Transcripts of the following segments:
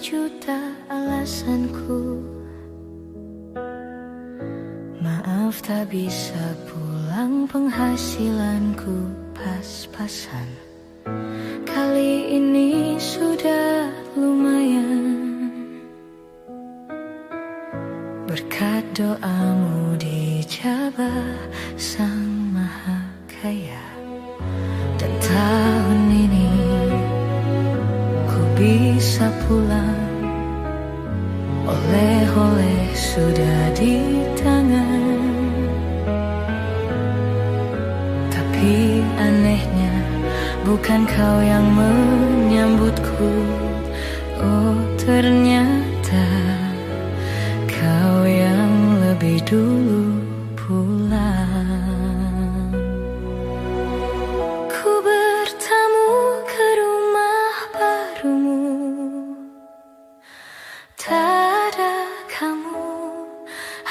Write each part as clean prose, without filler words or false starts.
berjuta alasanku. Maaf tak bisa pulang, penghasilanku pas-pasan. Kali ini sudah lumayan. Berkat doamu dijabah Sang Maha Kaya. Dan tahun ini ku bisa pulang. Oleh-oleh sudah di tangan. Tapi anehnya bukan kau yang menyambutku. Oh ternyata kau yang lebih dulu pulang. Ku bertamu ke rumah barumu. Tak ada kamu,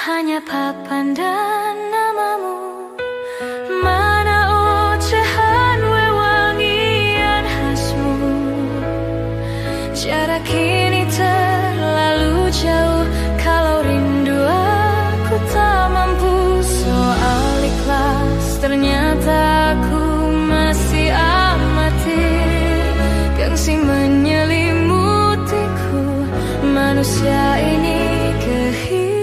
hanya papan dan namamu. Mana ocehan wewangian khasmu. Jarak ini terlalu jauh. Kalau rindu aku tak mampu. Soal ikhlas ternyata aku masih amatir. Gengsi menyelimutiku. Manusia ini kehilanganmu.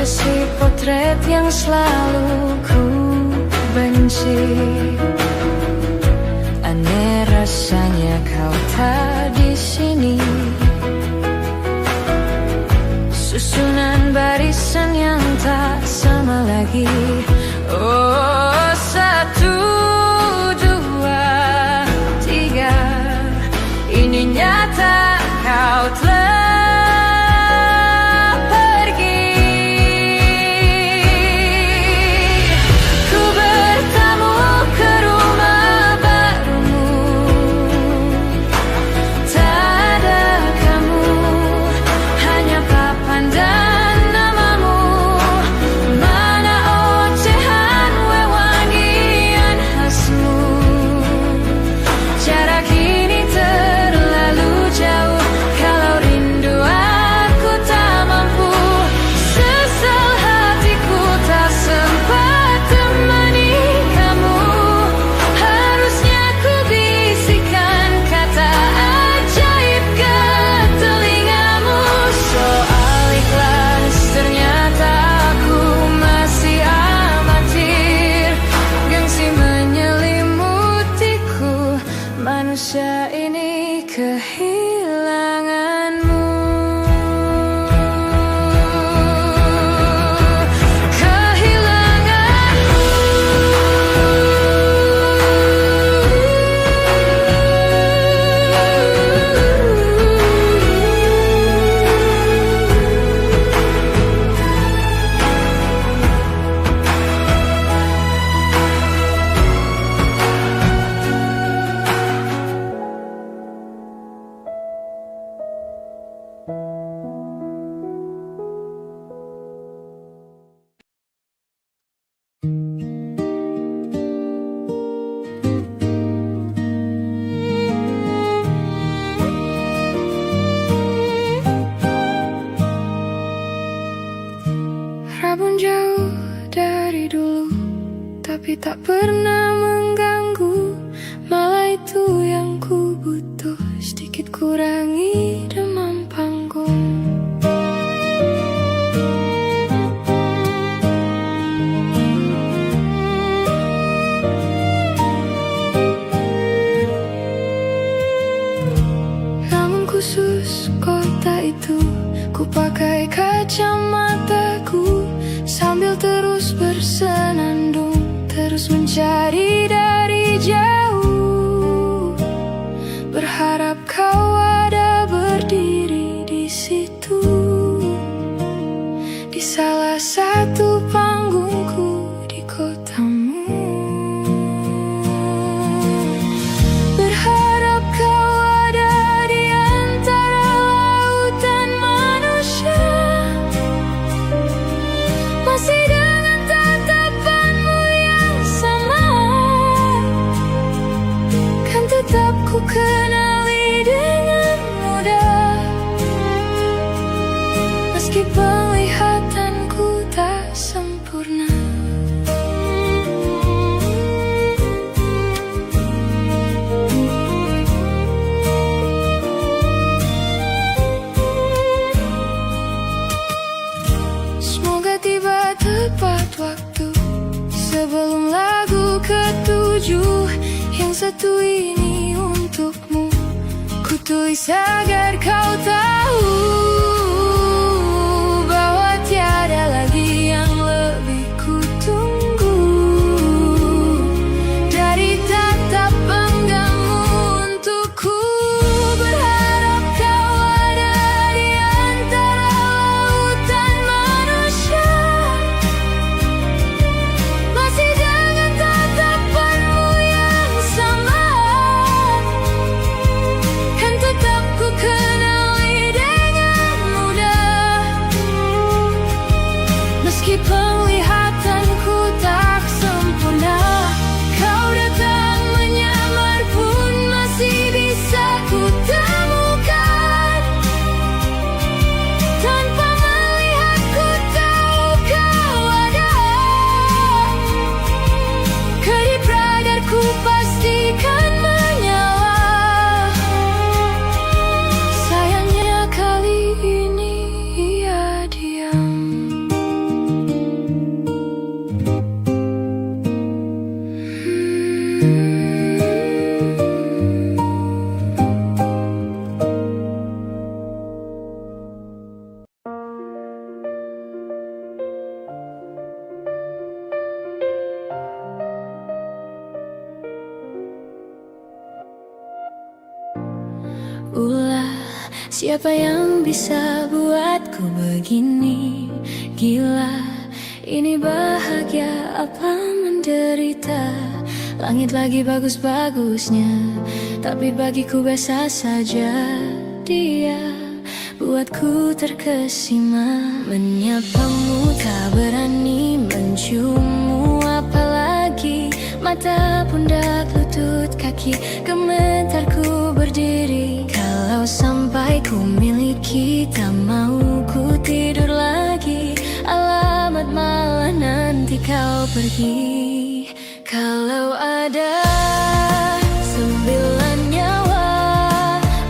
Sesi potret yang selalu ku benci. Aneh rasanya kau tak di sini. Susunan barisan yang tak sama lagi. Oh 1, 2, 3. Ini nyata kau telah manusia ini kehilanganmu. Rabun jauh dari dulu, tapi tak pernah mengganggu. Malah itu yang ku butuh, sedikit kurangi demam panggung. Namun khusus kota itu, ku pakai kacamataku. Sambil terus bersenandung, terus mencari dari jauh. satu ini untukmu, ku tulis agar kau tahu bahwa tiada lagi yang lebih ku tunggu dari tatap enggakmu untukku. Berharap kau ada di antara lautan manusia, masih dengan tatapanmu yang sama, kan tetap ku kenali dengan mudah. Meski penglihatanku tak sempurna, kau datang menyamar pun masih bisa ku temukan. Tanpa melihat ku tahu kau ada, kedip radarku pastikan menyala. Sayangnya kali ini ia diam. Ulah, siapa yang bisa buatku begini? Gila, ini bahagia apa menderita? Langit lagi bagus-bagusnya, tapi bagiku biasa saja. Dia buatku terkesima, menyapamu tak berani, menciummu apalagi. Mata, pundak, lutut, kaki, gemetarku berdiri. Kalau sampai ku miliki, tak mau ku tidur lagi. Alamat malah nanti kau pergi. Kalau ada 9 nyawa,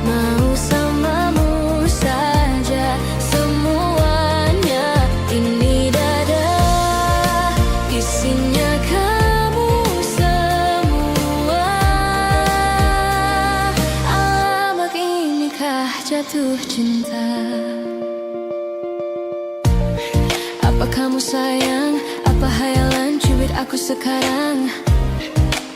mau samamu saja semuanya. Ini dada, isinya kamu semua. Alamak, inikah jatuh cinta? Apa kamu sayang? Apa hayalan cubit aku sekarang?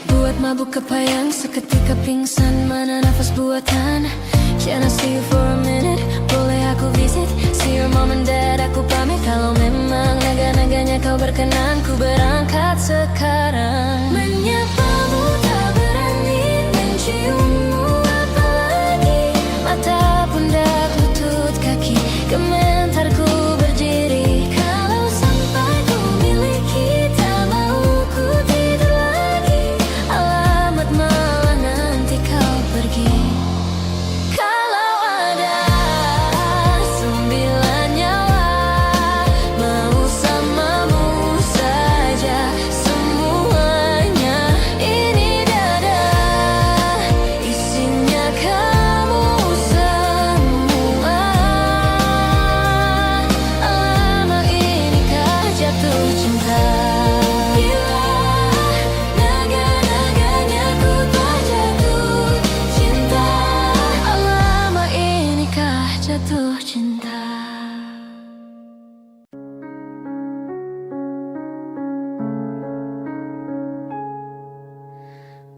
Buat mabuk kepayang, seketika pingsan, mana nafas buatan. Can I see you for a minute? Boleh aku visit? See your mom and dad, aku pamit. Kalau memang naga-naganya kau berkenan, ku berangkat sekarang. Menyapamu tak berani, menciummu apalagi. Mata, pundak, lutut, kaki, gemetarku berdiri. Kalau sampai ku miliki, tak mau ku tidur lagi. Alamat malah nanti kau pergi. Kalau ada 9 nyawa, mau samamu saja semuanya. Ini dada, isinya kamu semua. Alamak, inikah jatuh cinta? Bila naga-naganya ku tak jatuh cinta. Alamak, inikah jatuh cinta?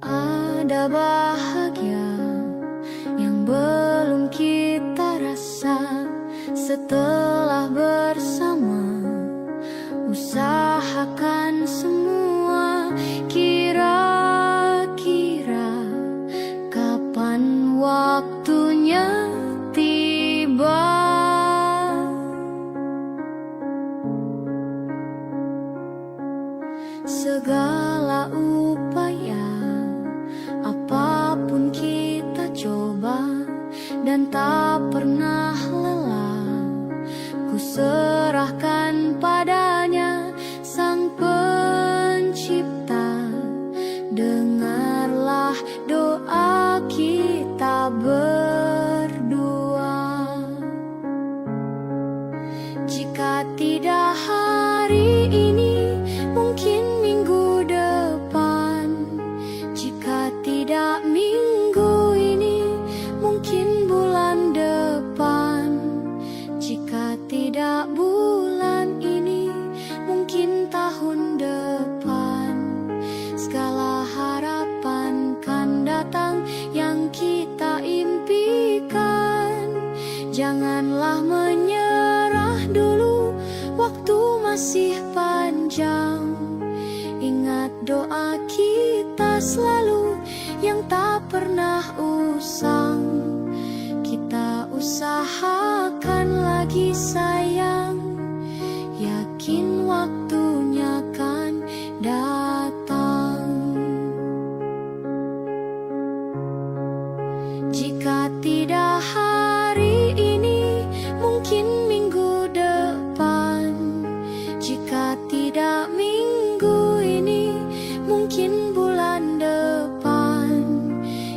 Ada bahagia yang belum kita rasa setelah bersama. Usahakan semua, kira-kira kapan waktunya tiba. Segala upaya, apapun kita coba, dan tak pernah lelah. Ku serahkan padanya, Sang Pencipta. Dengarlah doa kita berdua. Jika tidak hari ini, mungkin minggu depan. Jika tidak Janganlah menyerah dulu, waktu masih panjang. Ingat doa kita selalu yang tak pernah usang. Kita usahakan lagi sayang, yakin waktunya kan datang. Jika tidak hari ini, mungkin minggu depan. Jika tidak minggu ini, mungkin bulan depan.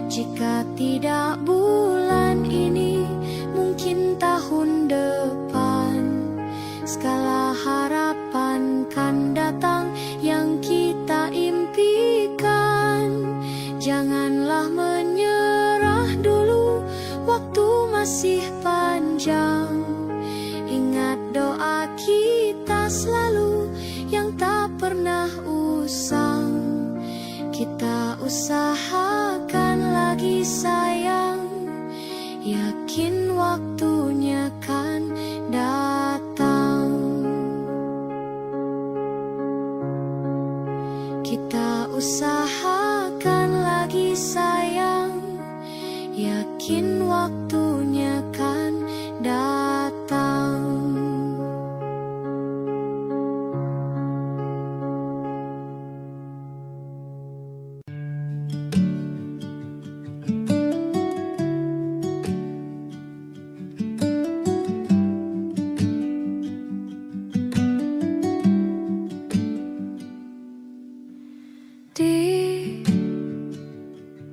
Jika tidak bulan ini, mungkin tahun depan. Segala harapan kan datang yang kita impikan. Janganlah menyerah dulu, waktu masih panjang. Ingat doa kita selalu yang tak pernah usang. Kita usahakan lagi sayang, yakin waktunya kan datang. Kita usahakan lagi sayang, yakin waktunya kan datang.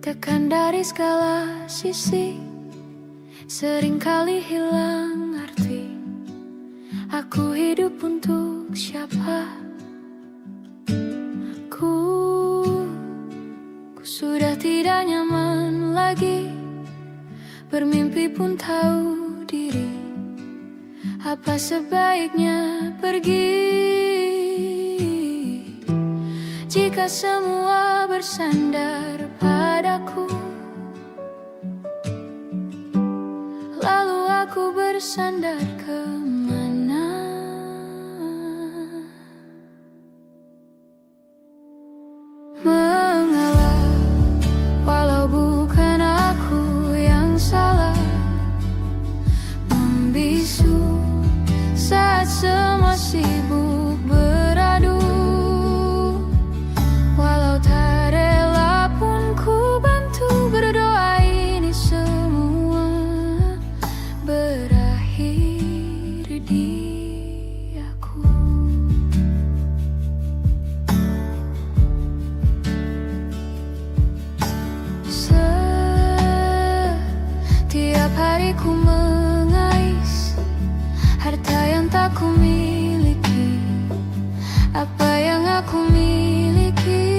Ditekan dari segala sisi, seringkali hilang arti. Aku hidup untuk siapa? Ku sudah tidak nyaman lagi, bermimpi pun tahu diri. Apa sebaiknya pergi? Jika semua bersandar padaku, lalu aku bersandar kemana? Mengalah, walau bukan aku yang salah. Membisu saat semua sibuk beradu. Walau tak rela pun ku bantu, berdoa ini semua berakhir di aku. Setiap hari ku mengais harta yang tak ku miliki. Apa yang aku miliki?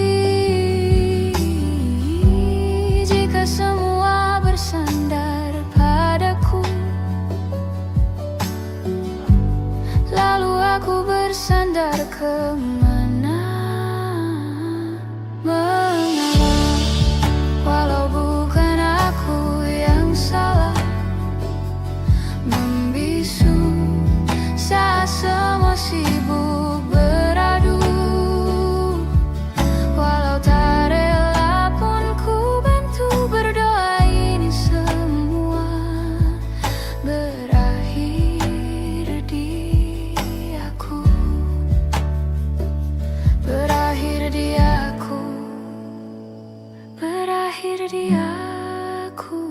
Jika semua bersandar padaku, lalu aku bersandar kemana? Mengalah, walau bukan aku yang salah. Membisu saat semua sibuk beradu. Walau tak rela pun ku bantu, berdoa ini semua berakhir di aku. Berakhir di aku. Berakhir di aku.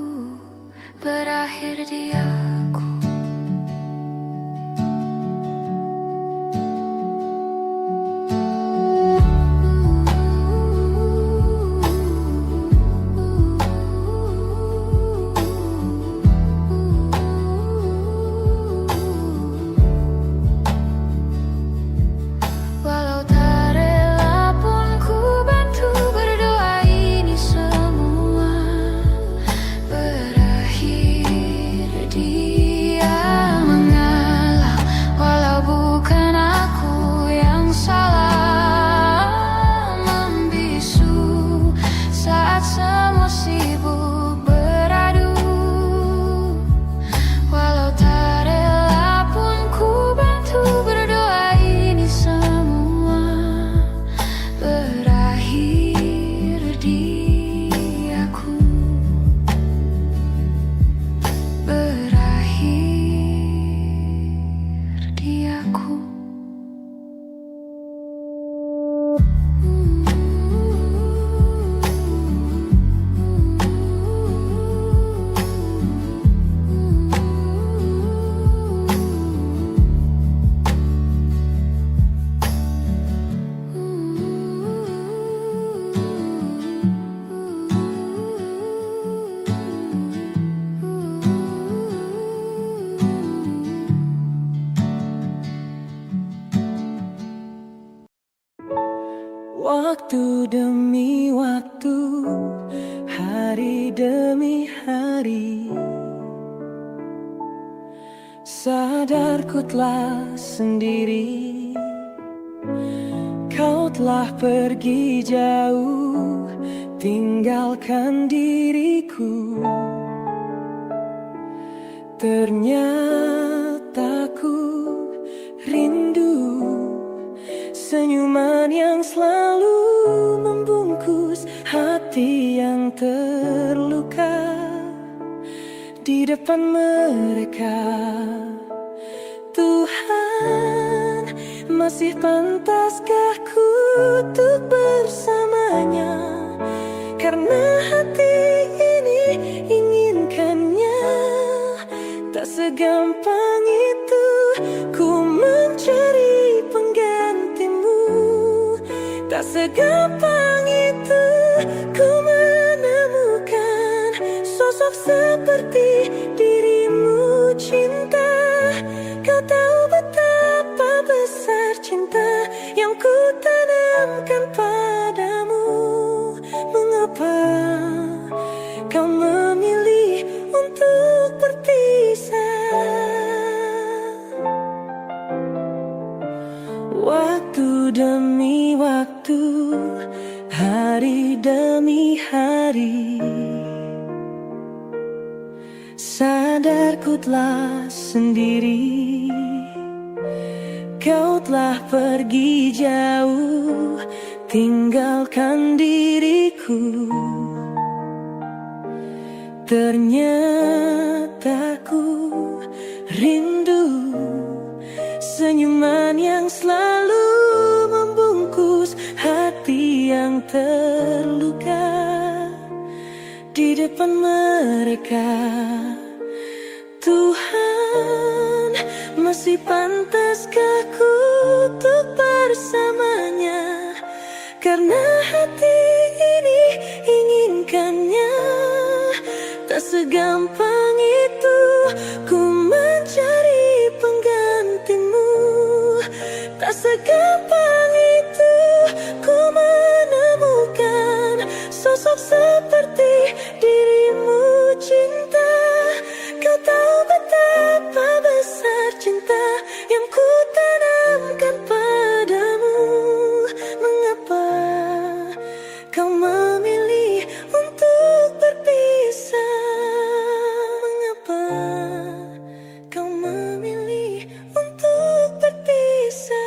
Berakhir di aku. Walau tak rela pun ku bantu, berdoa ini semua berakhir di Sadarku telah sendiri, kau telah pergi jauh, tinggalkan diriku. Ternyata ku rindu senyuman yang selalu membungkus hati yang terluka. Di depan mereka, Tuhan, masih pantaskah ku untuk bersamanya? Karena hati ini inginkannya. Tak segampang itu ku mencari penggantimu. Tak segampang itu ku menemukan sosok seperti dirimu, cinta. Kau tahu betapa besar cinta yang ku tanamkan padamu. Mengapa kau memilih untuk berpisah? Waktu demi waktu, hari demi hari, sadarku telah sendiri, kau telah pergi jauh, tinggalkan diriku. Ternyata ku rindu senyuman yang selalu membungkus hati yang terluka. Di depan mereka, Tuhan, masih pantaskah ku untuk bersamanya? Karena hati ini inginkannya. Tak segampang itu ku mencari penggantimu. Tak segampang itu ku menemukan sosok seperti dirimu, cinta. Kau tahu betapa besar cinta yang ku tanamkan padamu. Mengapa kau memilih untuk berpisah? Mengapa kau memilih untuk berpisah?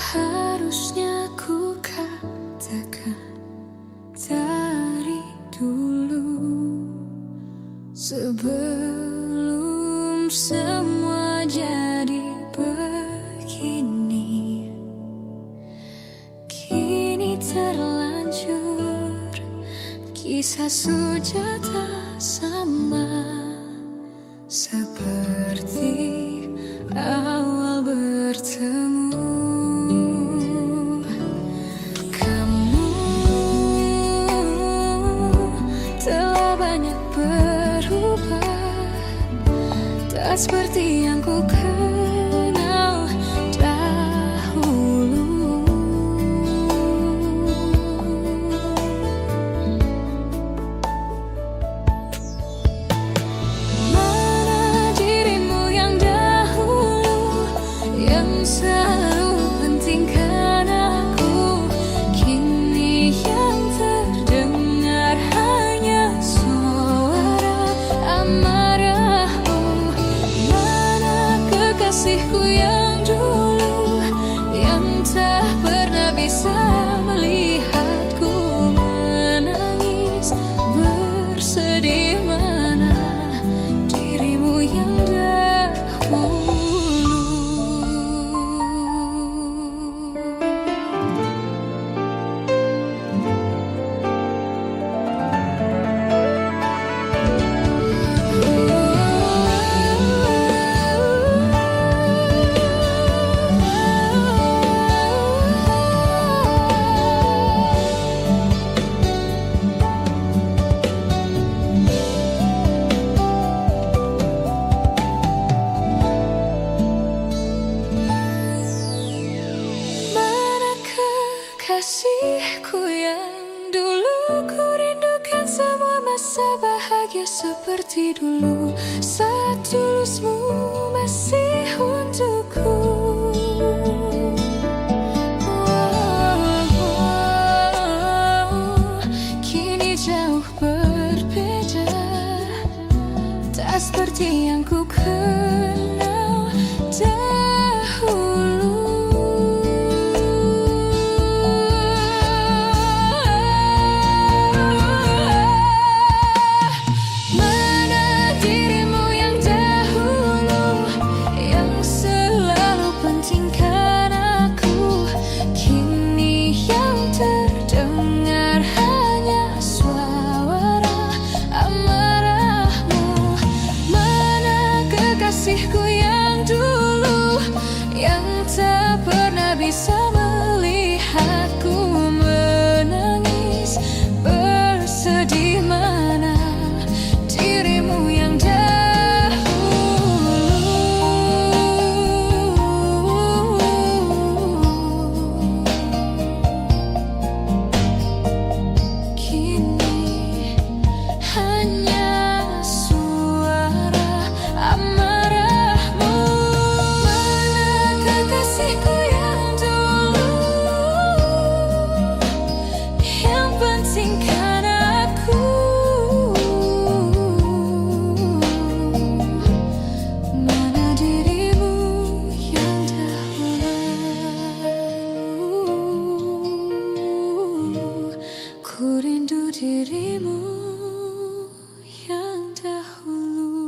Harusnya ku katakan dari dulu, sebelum semua jadi begini. Kini terlanjur, kisah Sujata sama seperti awal bertemu. Kamu telah banyak berubah, tak seperti yang ku kenal dahulu. Mana dirimu yang dahulu, yang selalu pentingkan aku. Kini yang terdengar hanya suara amarahmu. Mana kekasih bahagia seperti dulu saat tulusmu masih untukku. Kini jauh berbeda, tak seperti yang ku kenal dahulu. Mana dirimu yang dahulu, yang selalu pentingkan aku. Kini yang terdengar hanya suara amarahmu. Mana kekasihku yang dulu, yang tak pernah bisa melihatku menangis bersedih. Mana dirimu yang dahulu, kini hanya suara amarahmu. Mana kekasihku yang dulu, yang pentingkan aku. Mana dirimu yang dahulu, ku rindu dirimu yang dahulu.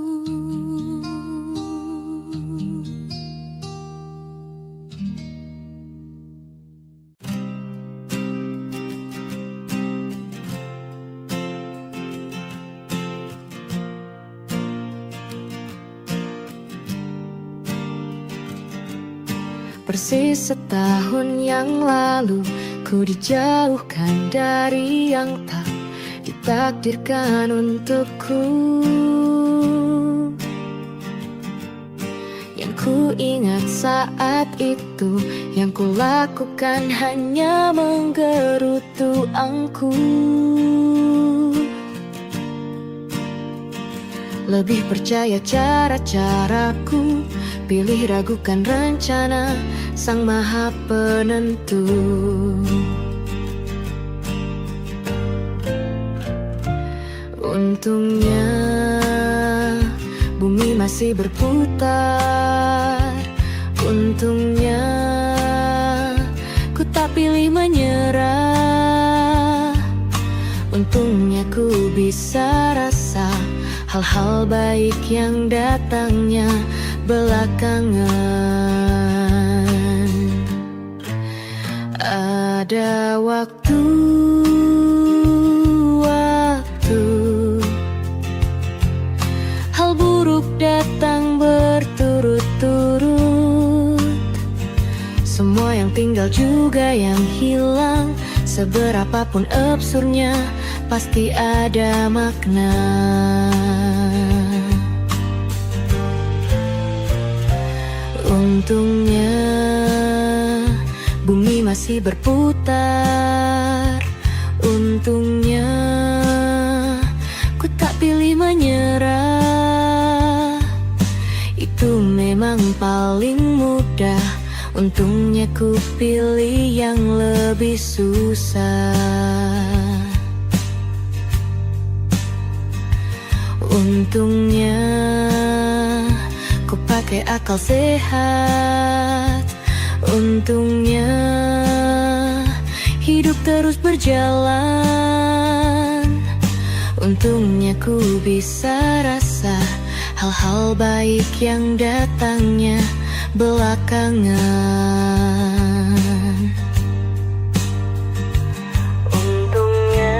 Persis setahun yang lalu ku dijauhkan dari yang tak ditakdirkan untukku. Yang ku ingat saat itu, yang ku lakukan hanya menggerutu angku. Lebih percaya cara-caraku, pilih ragukan rencana Sang Maha Penentu. Untungnya bumi masih berputar. Untungnya ku tak pilih menyerah. Untungnya ku bisa rasa hal-hal baik yang datangnya belakangan. Ada waktu hal buruk datang berturut-turut. Semua yang tinggal juga yang hilang. Seberapapun absurdnya, pasti ada makna. Untungnya bumi masih berputar. Untungnya ku tak pilih menyerah. Itu memang paling mudah. Untungnya ku pilih yang lebih susah. Untungnya ku pakai akal sehat. Untungnya hidup terus berjalan. Untungnya ku bisa rasa hal-hal baik yang datangnya belakangan. Untungnya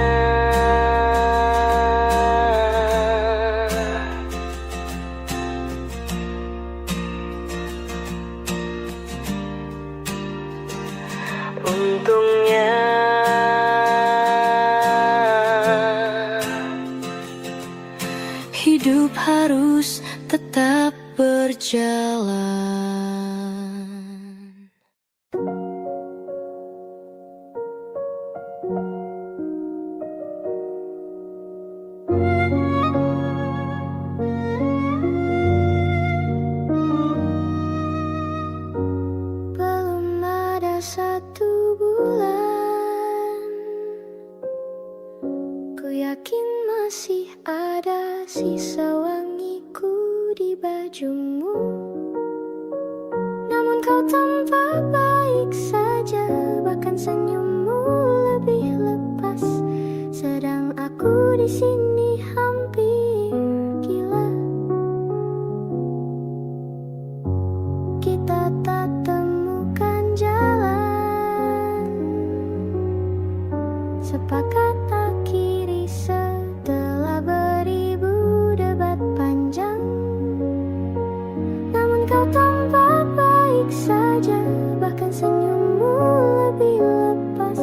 Untungnya hidup harus tetap berjalan. ada sisa wangiku di bajumu. Namun kau tampak baik saja, bahkan senyummu lebih lepas. Sedang aku di sini hampir gila. Kita tak temukan jalan, sepakat akhiri setelah beribu debat panjang. Namun kau tampak baik saja, bahkan senyummu lebih lepas.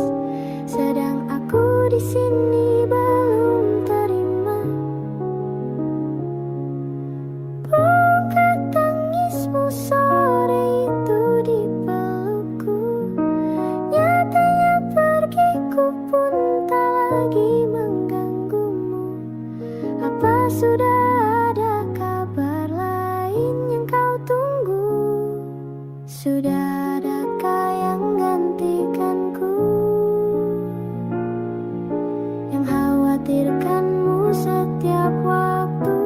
Sedang aku di sini belum terima. Bukan tangismu sore itu di pelukku, nyatanya pergiku pun tak lagi mengganggumu. Apa sudah ada kabar lain yang kau tunggu? Sudah adakah yang gantikanku, yang khawatirkanmu setiap waktu,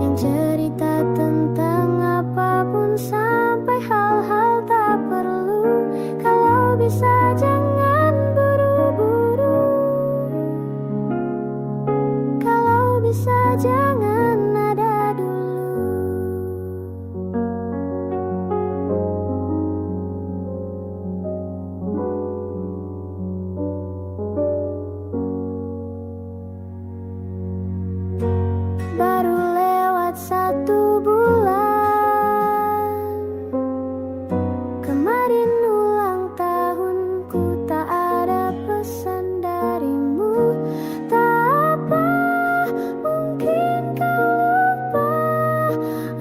yang cerita tentang apapun sampai hal-hal tak perlu? Kalau bisa jangan buru-buru, kalau bisa jangan ada dulu. Baru lewat 1 bulan, kemarin ulang tahunku, tak ada pesan darimu. Tak apa, mungkin kau lupa,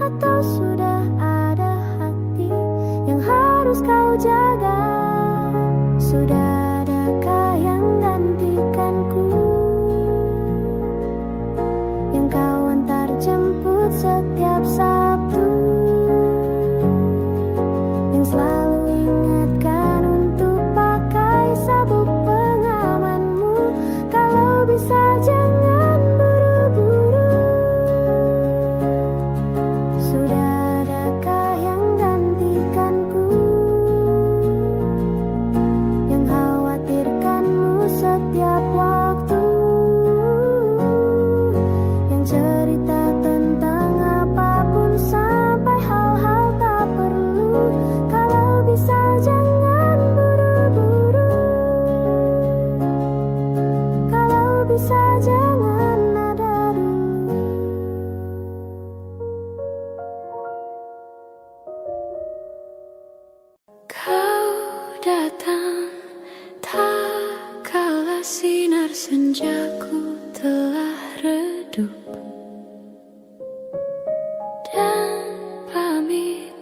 atau sudah ada hati yang harus kau jaga. Sudah adakah yang gantikanku, yang kau antar jemput setiap Sabtu, yang selalu ingatkan untuk pakai sabuk pengamanmu? Kalau bisa jangan buru-buru, sudah adakah yang gantikanku, yang khawatirkanmu setiap waktu, yang cerita tentang apapun sampai hal-hal tak perlu? Kalau bisa jangan buru-buru, kalau bisa jangan ada dulu. Kau datang tak kala sinar senjaku telah redup, dan pamit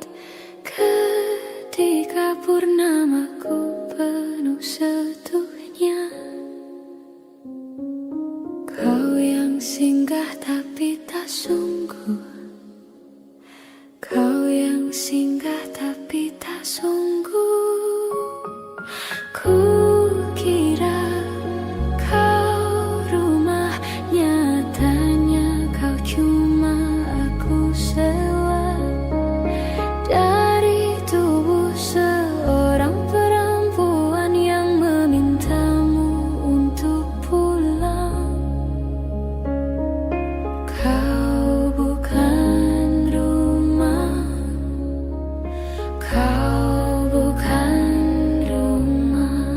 ketika purnamaku penuh setuhnya. Kau yang singgah tapi tak sungguh, kau yang singgah tapi tak sungguh. Ku kira kau rumah, nyatanya kau cuma aku sewa dari tubuh seorang perempuan yang memintamu untuk pulang. Kau bukan rumah, kau bukan rumah.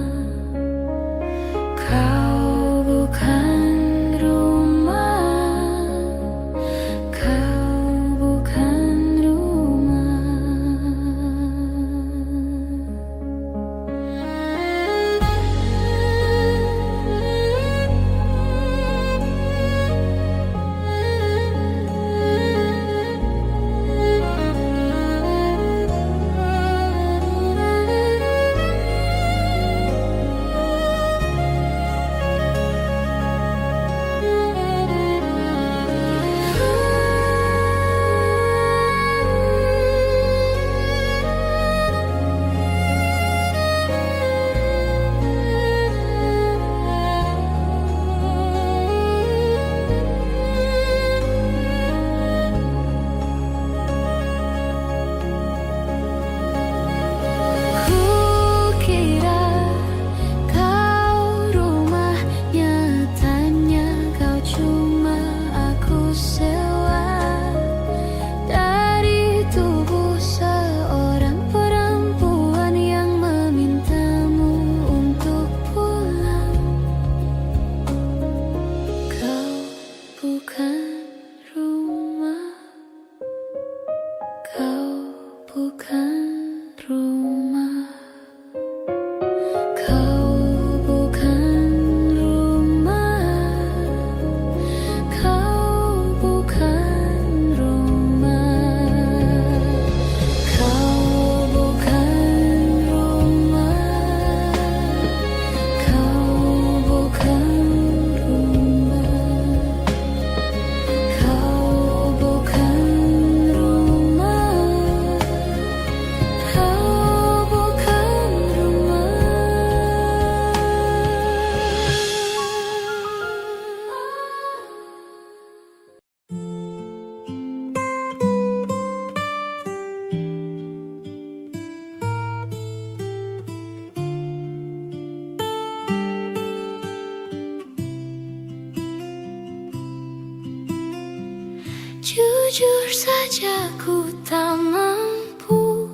Jujur saja ku tak mampu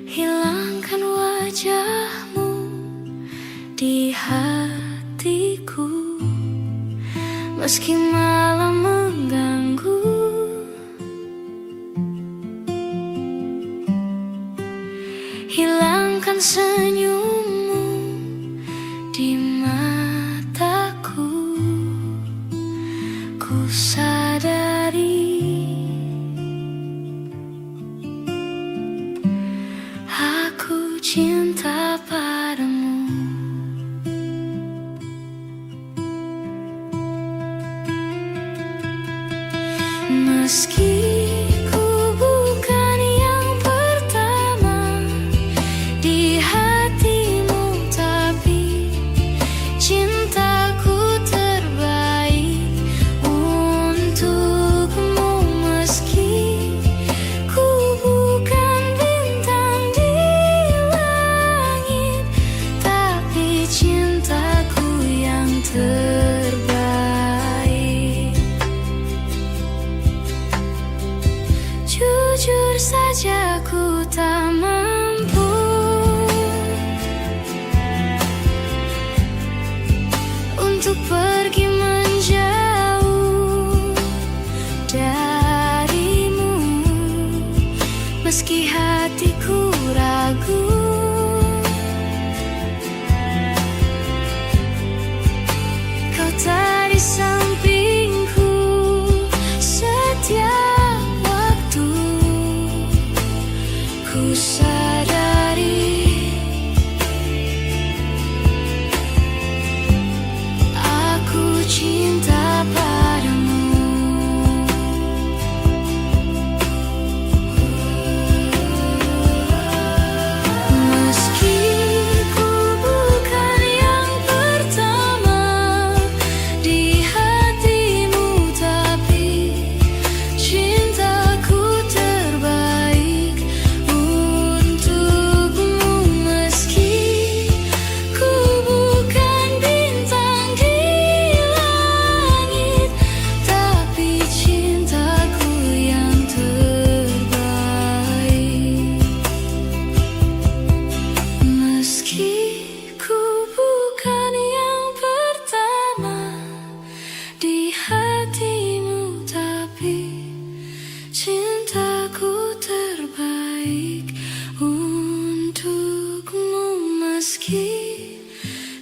hilangkan wajahmu di hatiku, meski malam mengganggu. Hilangkan senyummu di mataku. Ku sadari aku cinta padamu. Meski ku bukan yang pertama di hatimu, tapi cintaku terbaik untukmu. Meski ku bukan bintang di langit, tapi cintaku yang terbaik. Jujur saja ku tak mampu untuk pergi menjauh darimu, meski hatiku ragu. Kau tak di sampingku setiap waktu. Ku sadari aku cinta padamu. Meski ku bukan yang pertama di hatimu, tapi cintaku terbaik untukmu. Meski ku bukan bintang di langit, tapi cintaku yang terbaik. Meski ku bukan yang pertama di hatimu, tapi cintaku terbaik untukmu. Meski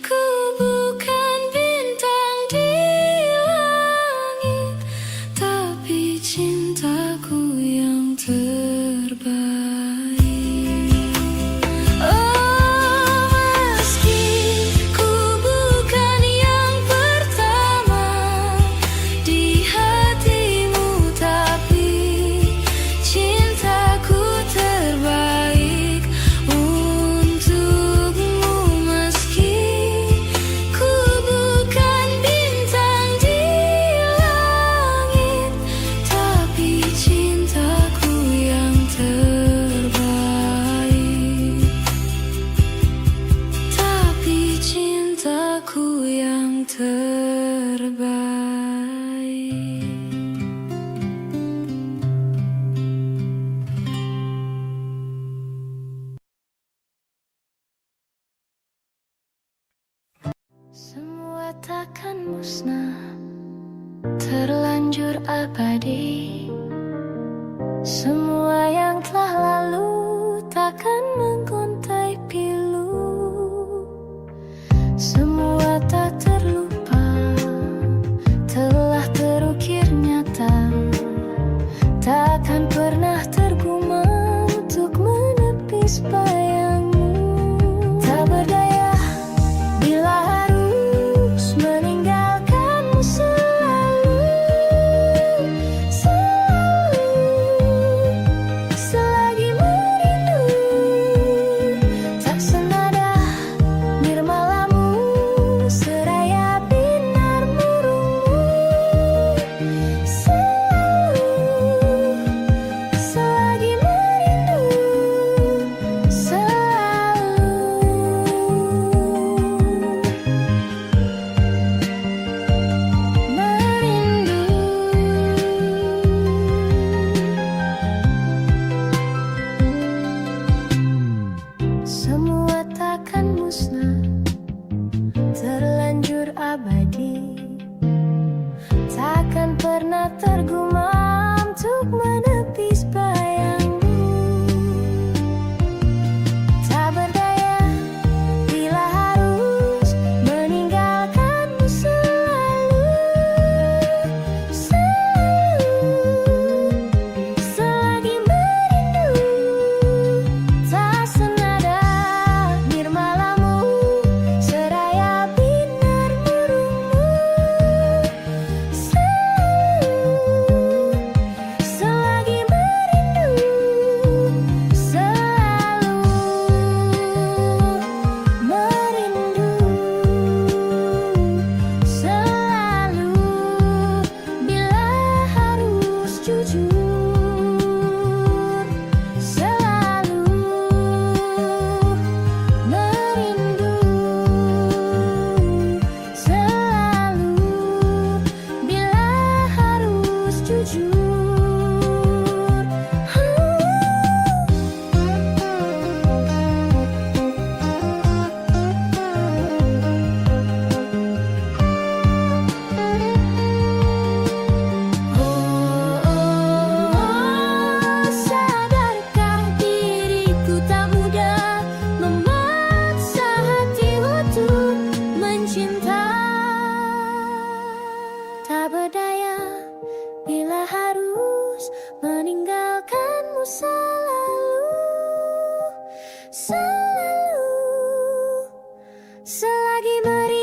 ku bukan bintang di langit, tapi cintaku yang terbaik. Oh, meski ku bukan yang pertama di hatimu, tapi cintaku terbaik untukmu. Meski ku bukan bintang di langit, tapi cintaku yang terbaik. Tapi cintaku yang terbaik. Semua takkan musnah, terlanjur abadi. Semua yang telah lalu takkan menggontai pilu. Semua tak terlupa, telah terukir nyata, takkan pernah tergumam untuk menepis bayangmu. Tak berdaya bila harus meninggalkanmu selalu, selalu, selagi merindu. Tak senada nirmalamu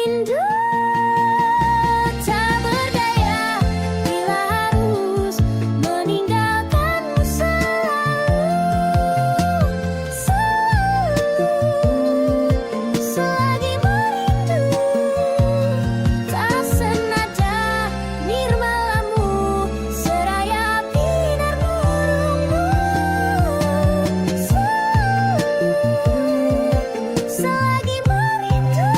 rindu tak berdaya bila harus meninggalkanmu selagi merindu tak senada nirmalamu seraya binar burungmu selagi merindu.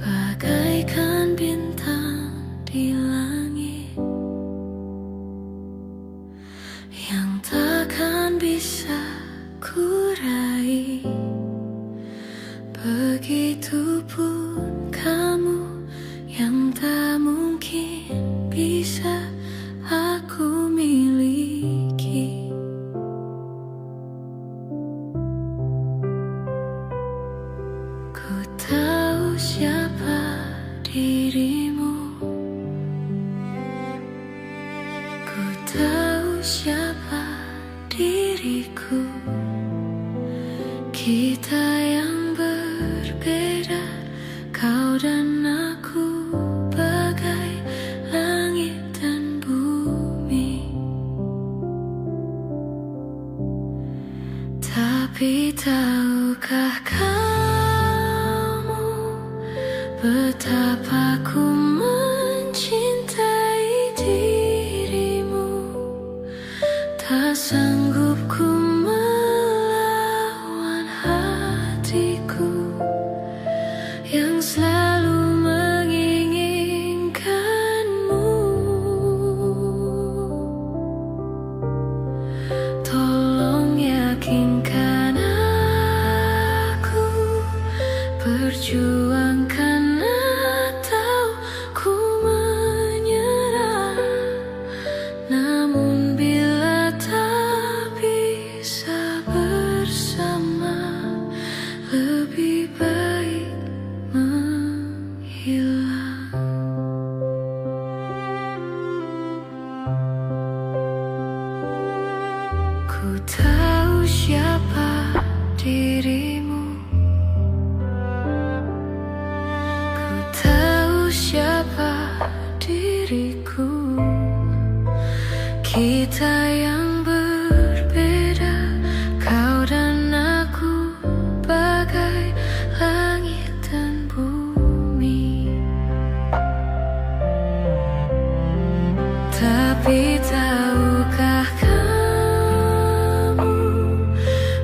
Bagaikan bintang di langit yang takkan bisa kurai, begitupun kamu yang tak mungkin bisa aku miliki. Ku tahu siapa dirimu, ku tahu siapa diriku. Kita yang berbeda, kau dan aku, bagai langit dan bumi. Tapi tahukah kamu betapa ku mencintai dirimu, tak sanggup ku melawan hatiku yang selalu menginginkanmu. Tolong yakinkan aku, perjuangkan atau ku menyerah. Namun bila tak bisa bersama, lebih baik menghilang. Ku tahu siapa dirimu, ku tahu siapa diriku. Kita yang berbeda, kau dan aku, bagai langit dan bumi. Tapi tahukah kamu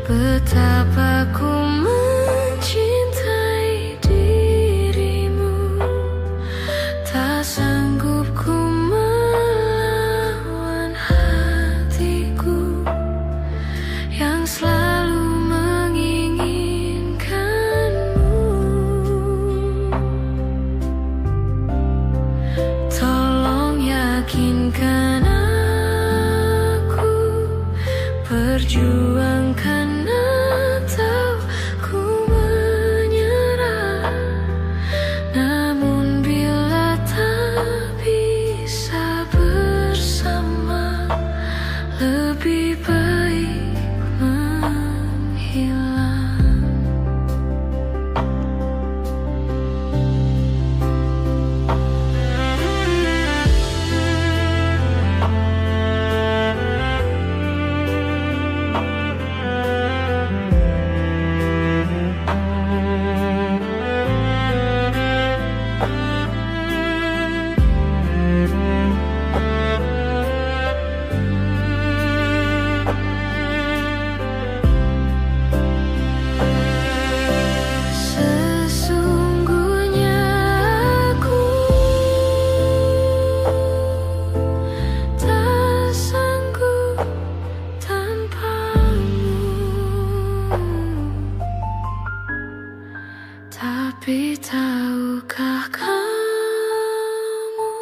betapa ku mencintai dirimu, tak sanggup ku melawan hatiku yang selalu menginginkanmu. Tolong yakinkan aku, perjuangkan atau ku menyerah. Namun bila tak bisa bersama, lebih baik Tapi tahukah kamu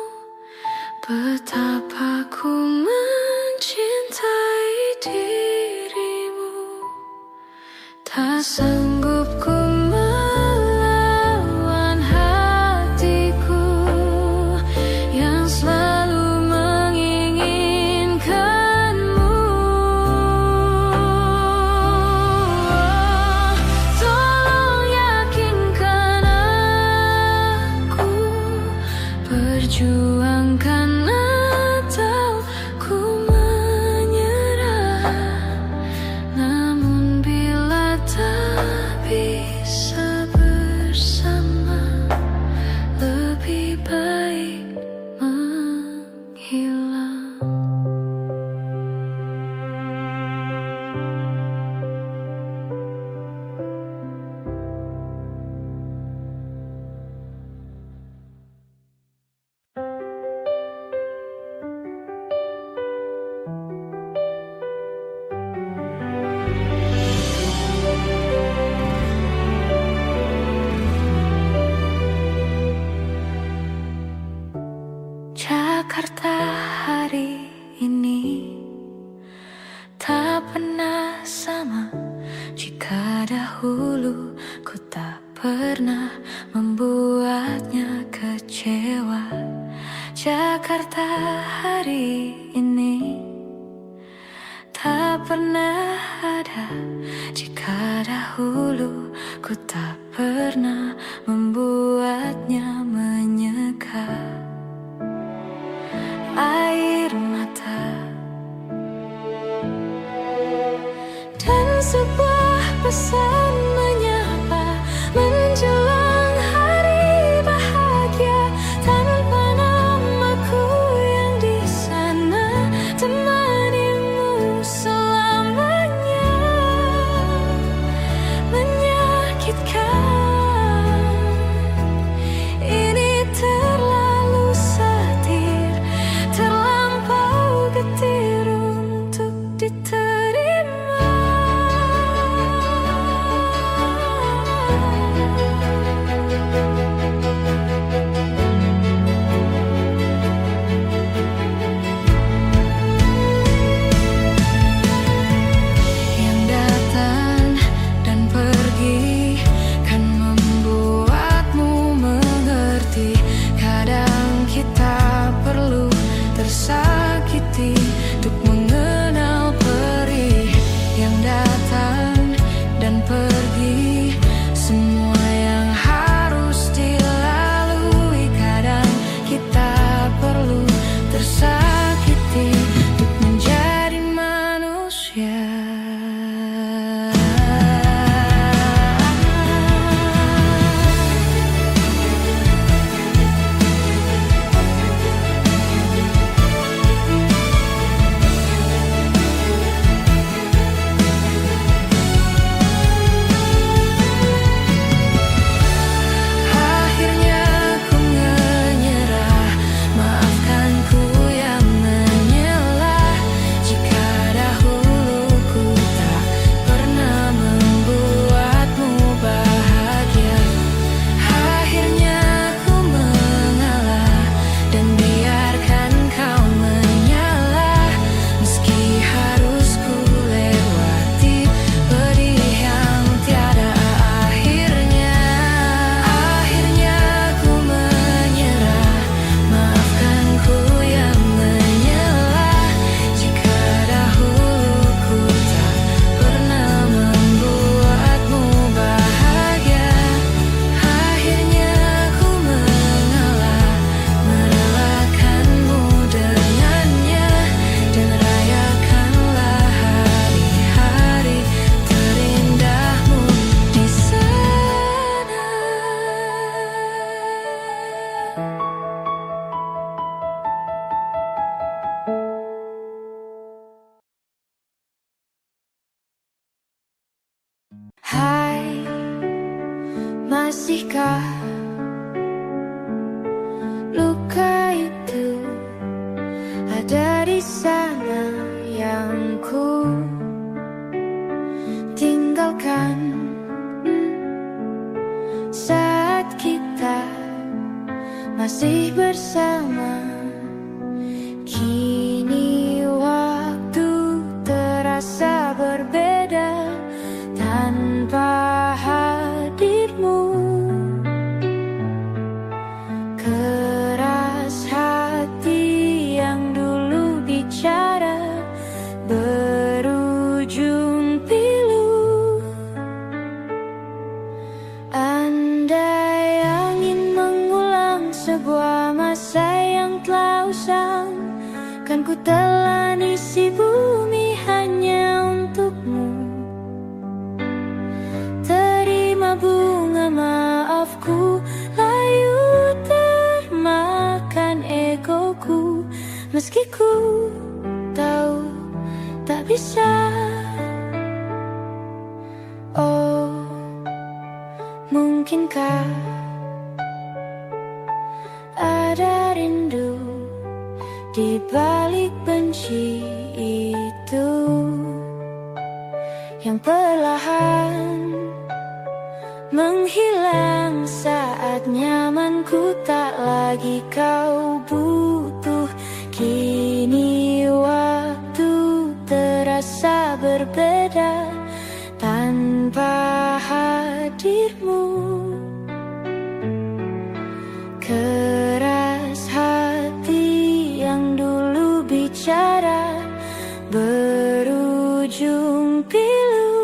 betapa ku mencintai dirimu? Tak sanggup ku melawan hatiku yang selalu menginginkanmu. Tolong yakinkan aku, perjuangkan atau ku menyerah. Namun bila tak bisa bersama, lebih baik menghilang. Jakarta hari ini tak pernah sama. Jika dahulu ku tak pernah membuatnya kecewa, Jakarta hari ini tak pernah ada. Jika dahulu ku tak pernah membuatnya menyeka. Air mata dan sebuah pesan menyapa menjelang hari bahagia. Tanpa namaku yang di sana, temanimu selamanya. Menyakitkan, ini terlalu satir, terlampau getir untuk diterima. Yang datang dan pergi kan membuatmu mengerti. Kadang kita perlu tersakiti untuk mengenal perih. Yang datang dan pergi, semua yang harus dilalui. Kadang kita perlu tersakiti untuk menjadi manusia. Akhirnya ku menyerah, maafkan ku yang menyelah. Jika dahulu ku tak pernah membuatmu bahagia. Akhirnya ku mengalah dan biarkan kau menyala. Meski harus ku lewati pedih yang tiada akhirnya. Akhirnya ku menyerah, maafkan ku yang menyelah. Jika dahulu ku tak pernah membuatmu bahagia. Akhirnya ku mengalah, merelakanmu dengannya. Dan rayakanlah hari-hari terindahmu di sana. Hai, masihkah luka itu ada di sana yang ku tinggalkan saat masih bersama. Kini waktu terasa berbeda tanpa hadirmu. Keras hati yang dulu bicara berujung pilu. Andai angin mengulang sebuah masa yang telah usang, kan ku telan isi bumi hanya untukmu. Terima bunga maafku, layu termakan egoku. Meski ku tahu tak bisa. Oh, mungkinkah ada rindu di balik benci itu yang perlahan menghilang saat nyamanku tak lagi kau butuh. Kini waktu terasa berbeda tanpa hadirmu. Keras hati yang dulu bicara berujung pilu.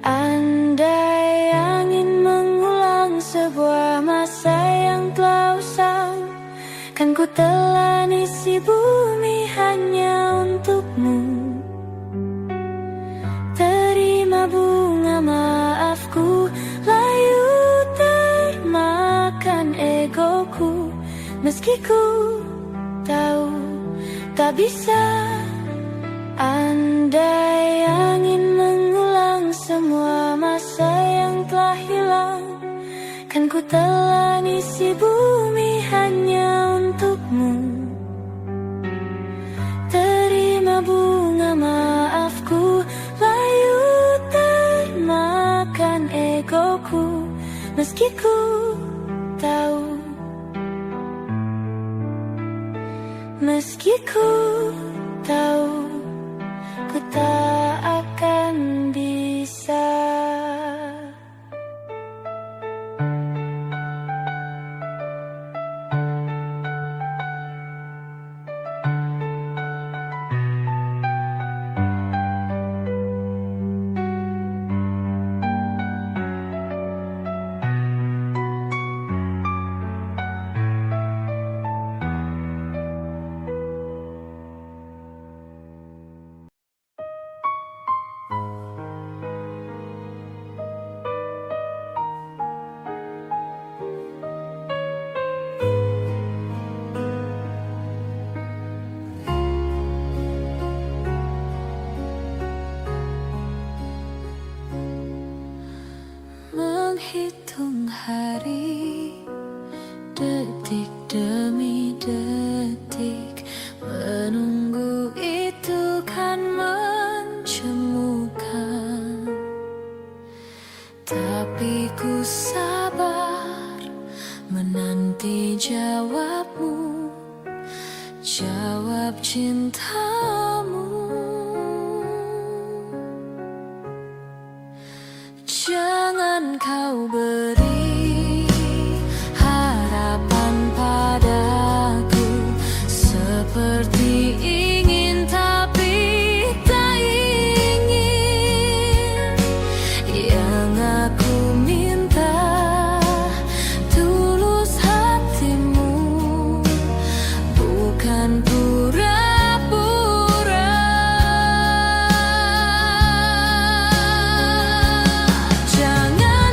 Andai angin mengulang sebuah masa yang telah usang, kan ku telan isi bumi hanya untukmu. Terima bunga maafku, layu termakan egoku. Meski ku tahu tak bisa. Andai angin mengulang semua masa yang telah hilang, kan ku telan isi bumi hanya untukmu. Terima bunga maafku, layu termakan egoku. Meski ku tahu, meski ku tahu, ku tak akan bisa. Menghitung hari, detik demi detik, menunggu itu kan mencemukan. Tapi ku sabar menanti jawabmu, jawab cintamu. Jangan kau beri harapan padaku seperti ingin tapi tak ingin. Yang aku minta tulus hatimu, bukan pura-pura. Jangan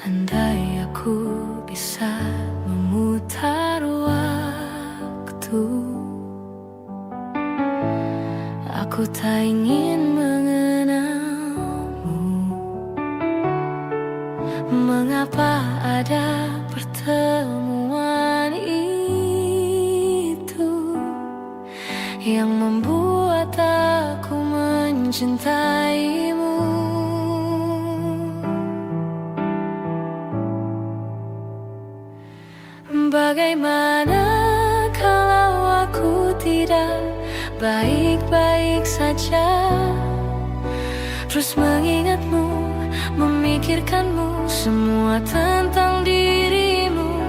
Andai aku bisa memutar waktu, aku tak ingin mengenalmu. Mengapa ada pertemuan itu yang membuat aku mencintaimu? Bagaimana kalau aku tidak baik-baik saja, terus mengingatmu, memikirkanmu, semua tentang dirimu?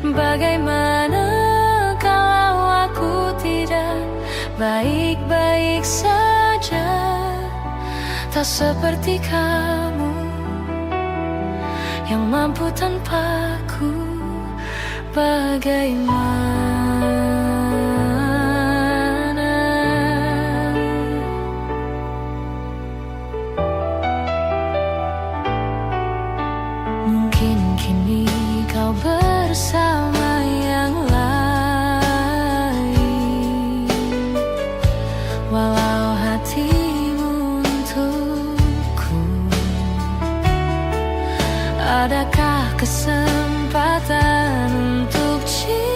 Bagaimana kalau aku tidak baik-baik saja, tak seperti kamu yang mampu tanpaku? Bagaimana? Mungkin kini kau bersama yang lain, walau hatimu untukku. Adakah kesempatan untuk cinta